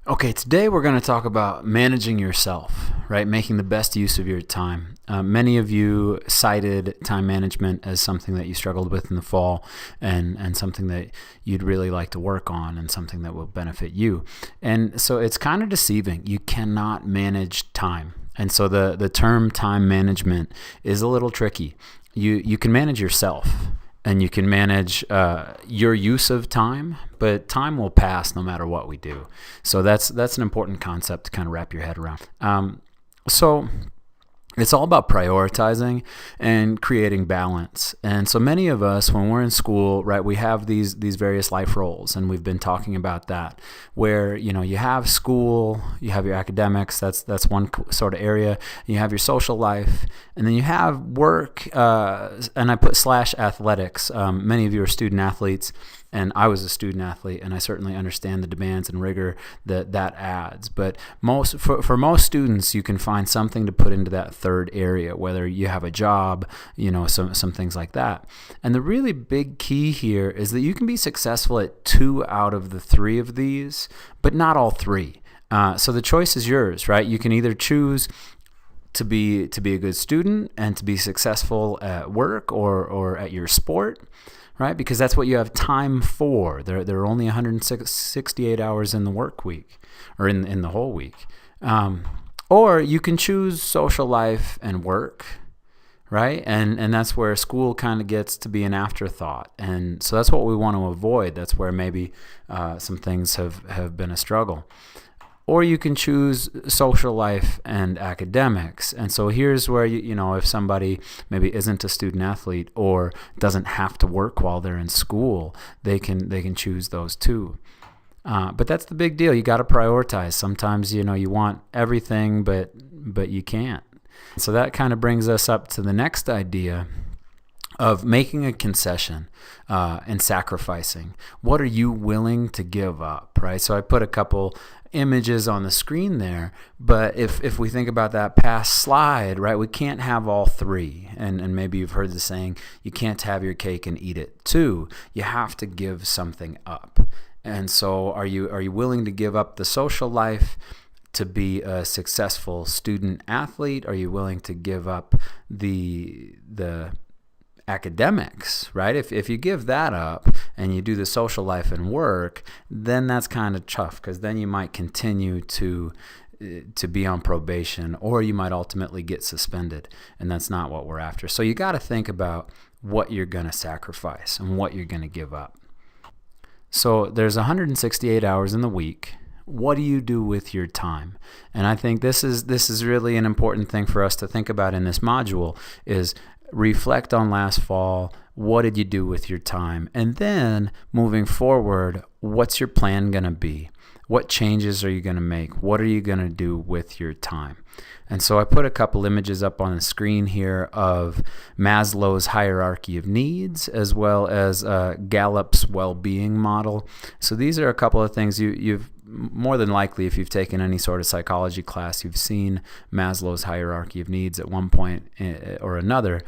Okay, today we're going to talk about managing yourself, right? Making the best use of your time. Many of you cited time management as something that you struggled with in the fall and something that you'd really like to work on and something that will benefit you. And so it's kind of deceiving. You cannot manage time. And so the term time management is a little tricky. You can manage yourself and you can manage your use of time, but time will pass no matter what we do. So that's an important concept to kind of wrap your head around. So it's all about prioritizing and creating balance. And so many of us, when we're in school, right, we have these various life roles, and we've been talking about that, where you have school, you have your academics, that's one sort of area. You have your social life, and then you have work, and I put / athletics. Many of you are student athletes, and I was a student athlete, and I certainly understand the demands and rigor that adds. But for most students, you can find something to put into that third area, whether you have a job, some things like that. And the really big key here is that you can be successful at 2 out of the 3 of these, but not all 3. So the choice is yours, right? You can either choose to be a good student and to be successful at work or at your sport, right? Because that's what you have time for. There are only 168 hours in the work week, or in the whole week. Or you can choose social life and work, right? And that's where school kind of gets to be an afterthought. And so that's what we want to avoid. That's where maybe some things have been a struggle. Or you can choose social life and academics. And so here's where, if somebody maybe isn't a student athlete or doesn't have to work while they're in school, they can choose those too. But that's the big deal. You got to prioritize. Sometimes, you want everything, but you can't. So that kind of brings us up to the next idea of making a concession and sacrificing. What are you willing to give up, right? So I put a couple images on the screen there, but if we think about that past slide, right, we can't have all 3. And maybe you've heard the saying, you can't have your cake and eat it too. You have to give something up. And so are you willing to give up the social life to be a successful student athlete? Are you willing to give up the academics, right? If you give that up and you do the social life and work, then that's kind of tough, because then you might continue to be on probation, or you might ultimately get suspended, and that's not what we're after. So you got to think about what you're going to sacrifice and what you're going to give up. So there's 168 hours in the week. What do you do with your time? And I think this is really an important thing for us to think about in this module, is reflect on last fall. What did you do with your time? And then moving forward, what's your plan going to be? What changes are you going to make? What are you going to do with your time? And so I put a couple images up on the screen here of Maslow's hierarchy of needs, as well as Gallup's well-being model. So these are a couple of things you've more than likely, if you've taken any sort of psychology class, you've seen Maslow's hierarchy of needs at one point or another.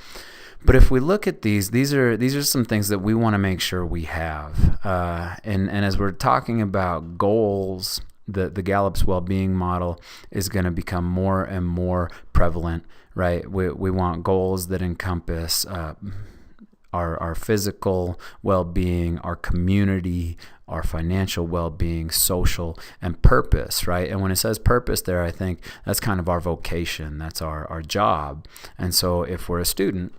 But if we look at these are some things that we want to make sure we have. And as we're talking about goals, the Gallup's well-being model is going to become more and more prevalent, right? We want goals that encompass our physical well-being, our community, our financial well-being, social, and purpose, right? And when it says purpose there, I think that's kind of our vocation. That's our job. And so if we're a student,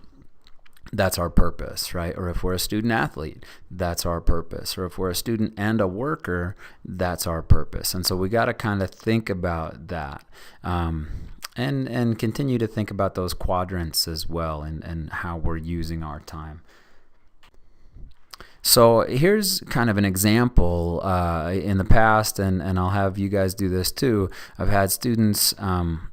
that's our purpose, right? Or if we're a student athlete, that's our purpose. Or if we're a student and a worker, that's our purpose. And so we got to kind of think about that. And continue to think about those quadrants as well, and how we're using our time. So here's kind of an example in the past, and I'll have you guys do this too. I've had students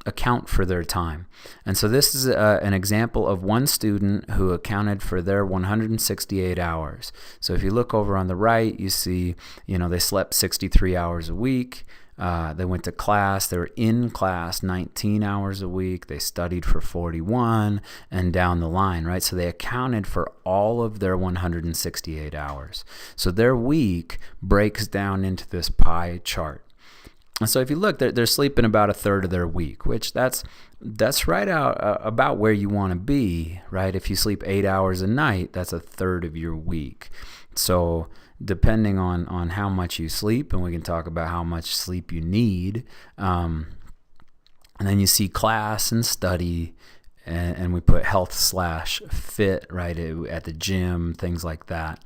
account for their time. And so this is an example of one student who accounted for their 168 hours. So if you look over on the right, you see, they slept 63 hours a week. They went to class. They were in class 19 hours a week. They studied for 41, and down the line, right? So they accounted for all of their 168 hours. So their week breaks down into this pie chart. And so if you look, they're sleeping about a third of their week, which that's right out about where you want to be, right? If you sleep 8 hours a night, that's a third of your week. So depending on how much you sleep, and we can talk about how much sleep you need, and then you see class and study, and we put health/fit, right, at the gym, things like that.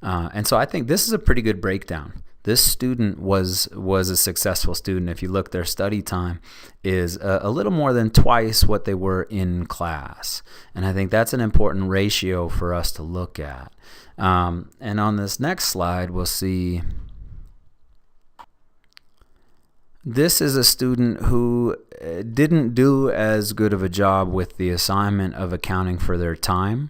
And so I think this is a pretty good breakdown. This student was a successful student. If you look, their study time is a little more than twice what they were in class. And I think that's an important ratio for us to look at. And on this next slide, we'll see this is a student who didn't do as good of a job with the assignment of accounting for their time.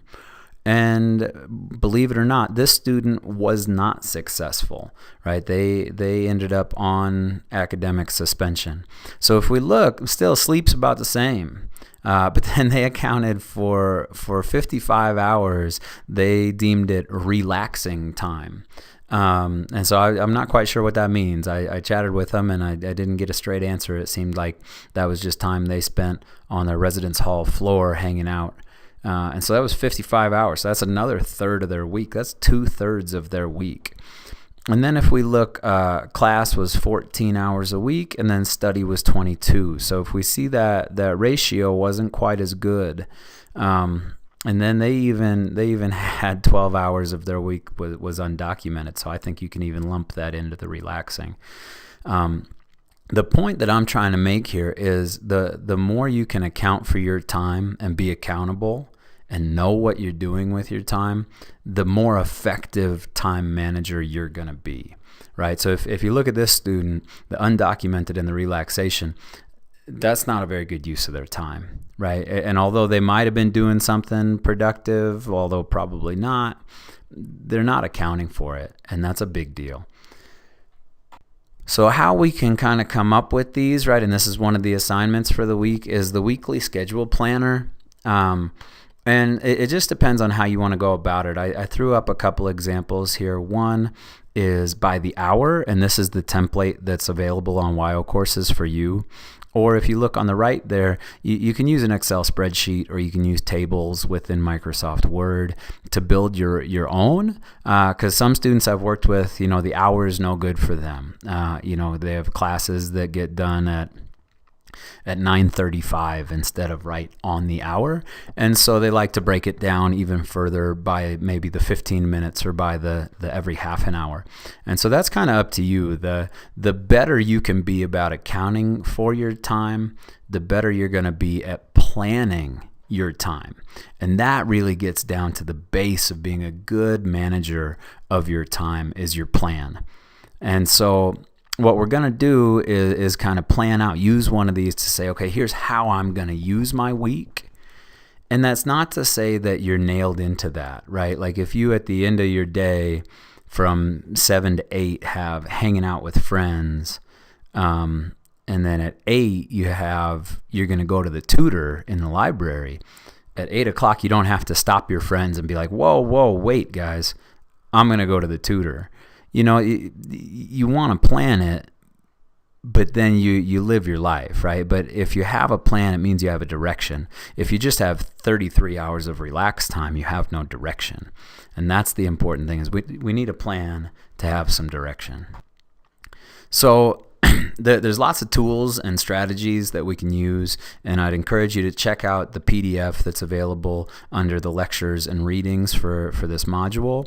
And believe it or not, this student was not successful, right? They ended up on academic suspension. So if we look, still sleep's about the same. But then they accounted for 55 hours. They deemed it relaxing time. And so I'm not quite sure what that means. I chatted with them and I didn't get a straight answer. It seemed like that was just time they spent on their residence hall floor hanging out. And so that was 55 hours. So that's another third of their week. That's 2/3 of their week. And then if we look, class was 14 hours a week, and then study was 22. So if we see that ratio wasn't quite as good. And then they even had 12 hours of their week was undocumented. So I think you can even lump that into the relaxing. The point that I'm trying to make here is the more you can account for your time and be accountable and know what you're doing with your time, the more effective time manager you're going to be, right? So if you look at this student, the undocumented and the relaxation, that's not a very good use of their time, right? And although they might have been doing something productive, although probably not, they're not accounting for it, and that's a big deal. So how we can kind of come up with these, right, and this is one of the assignments for the week, is the weekly schedule planner. And it just depends on how you want to go about it. I threw up a couple examples here. One is by the hour, and this is the template that's available on WYO courses for you. Or if you look on the right there, you can use an Excel spreadsheet, or you can use tables within Microsoft Word to build your own. Because some students I've worked with, the hour is no good for them. They have classes that get done at 9:35 instead of right on the hour. And so they like to break it down even further by maybe the 15 minutes or by the every half an hour. And so that's kind of up to you. The better you can be about accounting for your time, the better you're going to be at planning your time. And that really gets down to the base of being a good manager of your time is your plan. And so what we're going to do is kind of plan out, use one of these to say, okay, here's how I'm going to use my week. And that's not to say that you're nailed into that, right? Like if you at the end of your day from 7 to 8 have hanging out with friends, and then at 8 you're going to go to the tutor in the library. At 8 o'clock, you don't have to stop your friends and be like, whoa, wait, guys, I'm going to go to the tutor. You want to plan it, but then you live your life, right? But if you have a plan, it means you have a direction. If you just have 33 hours of relaxed time, you have no direction. And that's the important thing is we need a plan to have some direction. So there's lots of tools and strategies that we can use, and I'd encourage you to check out the PDF that's available under the lectures and readings for this module.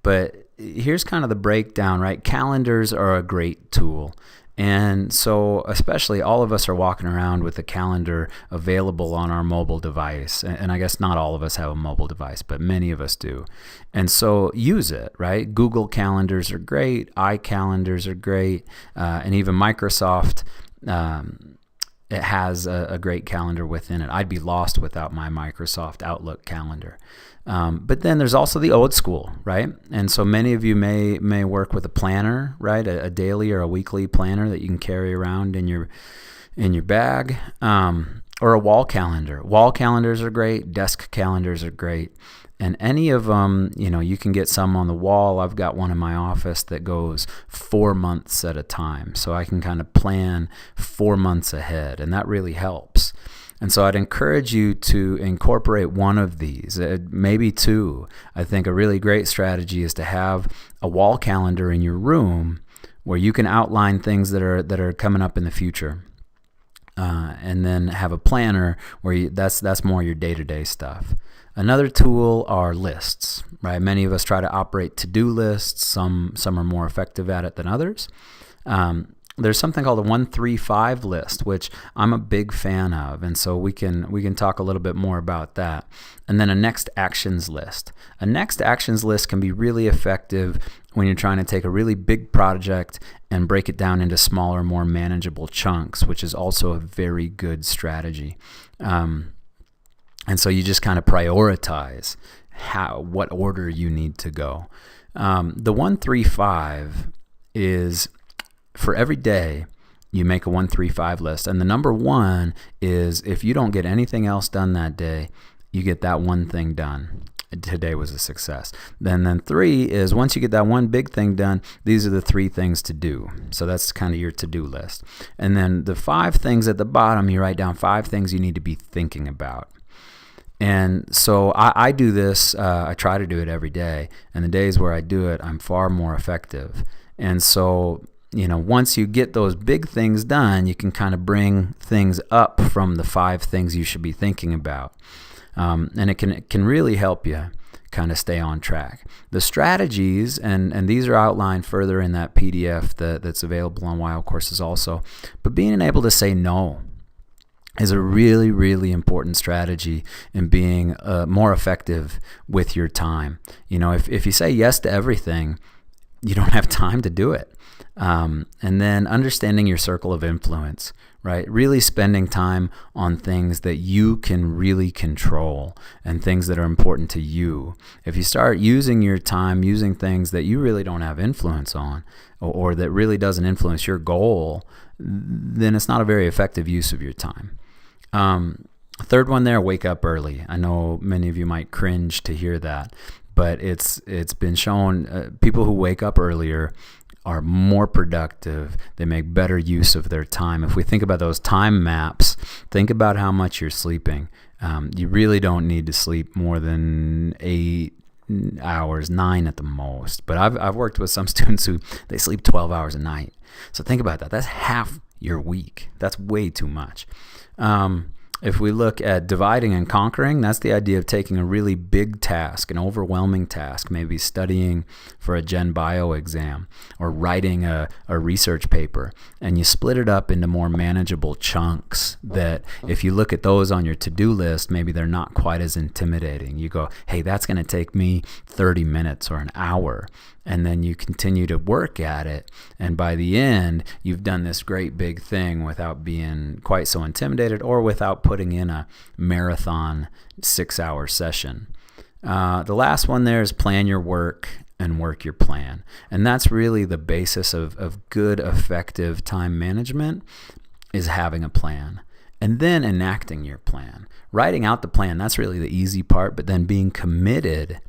But here's kind of the breakdown, right? Calendars are a great tool. And so especially all of us are walking around with a calendar available on our mobile device. And I guess not all of us have a mobile device, but many of us do. And so use it, right? Google calendars are great. iCalendars are great. And even Microsoft, it has a great calendar within it. I'd be lost without my Microsoft Outlook calendar. But then there's also the old school, right? And so many of you may work with a planner, right? A daily or a weekly planner that you can carry around in your bag, or a wall calendar. Wall calendars are great. Desk calendars are great. And any of them, you can get some on the wall. I've got one in my office that goes 4 months at a time. So I can kind of plan 4 months ahead, and that really helps. And so I'd encourage you to incorporate one of these, maybe two. I think a really great strategy is to have a wall calendar in your room where you can outline things that are coming up in the future. And then have a planner where that's more your day-to-day stuff. Another tool are lists, right? Many of us try to operate to-do lists. Some are more effective at it than others. There's something called a 1-3-5 list, which I'm a big fan of, and so we can talk a little bit more about that. And then a next actions list. A next actions list can be really effective when you're trying to take a really big project and break it down into smaller, more manageable chunks, which is also a very good strategy. And so you just kind of prioritize what order you need to go. The 1-3-5 is for every day you make a 1-3-5 list, and the number one is if you don't get anything else done that day, you get that one thing done. Today was a success. Then 3 is once you get that one big thing done, these are the 3 things to do. So that's kind of your to-do list. And then the 5 things at the bottom, you write down 5 things you need to be thinking about. And so I do this, I try to do it every day, and the days where I do it, I'm far more effective. And so once you get those big things done, you can kind of bring things up from the 5 things you should be thinking about. And it can really help you kind of stay on track. The strategies, and these are outlined further in that PDF that's available on Wild Courses also, but being able to say no is a really, really important strategy in being more effective with your time. If you say yes to everything, you don't have time to do it. And then understanding your circle of influence, right? Really spending time on things that you can really control and things that are important to you. If you start using your time, using things that you really don't have influence on, or that really doesn't influence your goal, then it's not a very effective use of your time. Third one there, wake up early. I know many of you might cringe to hear that, but it's been shown people who wake up earlier are more productive. They make better use of their time. If we think about those time maps, think about how much you're sleeping. You really don't need to sleep more than 8 hours, 9 at the most. But I've worked with some students who they sleep 12 hours a night. So think about that. That's half your week. That's way too much. If we look at dividing and conquering, that's the idea of taking a really big task, an overwhelming task, maybe studying for a Gen Bio exam or writing a research paper, and you split it up into more manageable chunks that if you look at those on your to-do list, maybe they're not quite as intimidating. You go, hey, that's going to take me 30 minutes or an hour. And then you continue to work at it, and by the end, you've done this great big thing without being quite so intimidated or without putting in a marathon 6-hour session. The last one there is plan your work and work your plan. And that's really the basis of good, effective time management, is having a plan. And then enacting your plan. Writing out the plan, that's really the easy part, but then being committed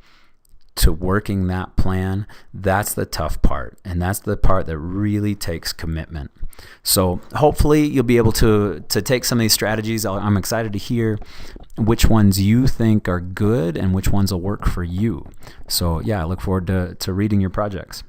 to working that plan, that's the tough part, and that's the part that really takes commitment. So hopefully you'll be able to take some of these strategies. I'm excited to hear which ones you think are good and which ones will work for you. So yeah, I look forward to reading your projects.